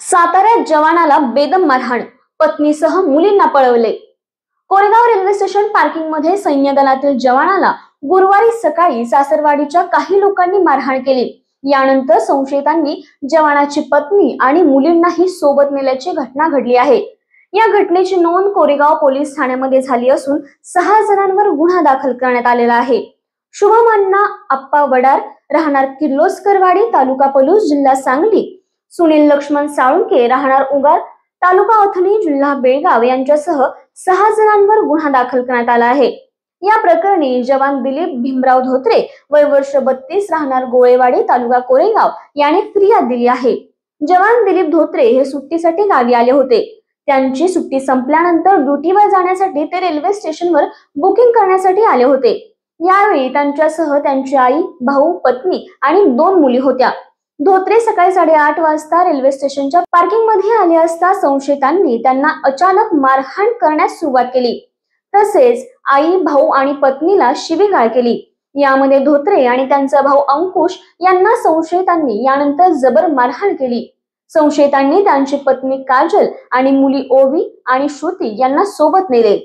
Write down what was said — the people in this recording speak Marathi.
साताऱ्यात जवानाला बेदम मारहाण, पत्नीसह मुलींना पळवले। कोरेगाव रेल्वे स्टेशन पार्किंग मध्ये सैन्य दलातील जवानाला गुरुवारी सकाळी सासरवाडीच्या काही लोकांनी मारहाण केली। यानंतर संशयितांनी जवानाची पत्नी आणि मुलींनाही सोबत नेल्याची घटना घडली आहे। या घटनेची नोंद कोरेगाव पोलीस ठाण्यामध्ये झाली असून 6 जणांवर गुन्हा दाखल करण्यात आलेला आहे। शुभम अण्णा अप्पा वडार, राहणार किर्लोस्करवाडी, तालुका पलूस, जिल्हा सांगली, सुनील लक्ष्मण साळुंके, राहणार उगार, तालुका अथणी, जिल्हा बेळगाव यांच्यासह 6 जणांवर गुन्हा दाखल करण्यात आला आहे। या प्रकरणी जवान दिलीप भीमराव धोत्रे, वय वर्ष 32, राहणार गोळेवाडी, तालुका कोरेगाव याने फिर्याद दिली आहे। जवान दिलीप धोत्रे हे सुट्टीसाठी गावी आले होते। त्यांची सुट्टी संपल्यानंतर ड्युटीवर जाण्यासाठी ते रेल्वे स्टेशनवर बुकिंग करण्यासाठी आले होते। यावेळी त्यांच्यासह त्यांची आई, भाऊ, पत्नी आणि 2 मुली होत्या। धोत्रे सकाळी 8:30 वाजता रेल्वे स्टेशनच्या पार्किंग मध्ये आले असता संशयितांनी त्यांना अचानक मारहाण करण्यास सुरुवात केली। तसेच आई, भाऊ आणि पत्नीला शिवीगाळ केली। यामध्ये धोत्रे आणि त्यांचा भाऊ अंकुश यांना संशयितांनी यानंतर जबर मारहाण केली। संशयितांनी त्यांची पत्नी काजल आणि मुली ओवी आणि श्रुती यांना सोबत नेले।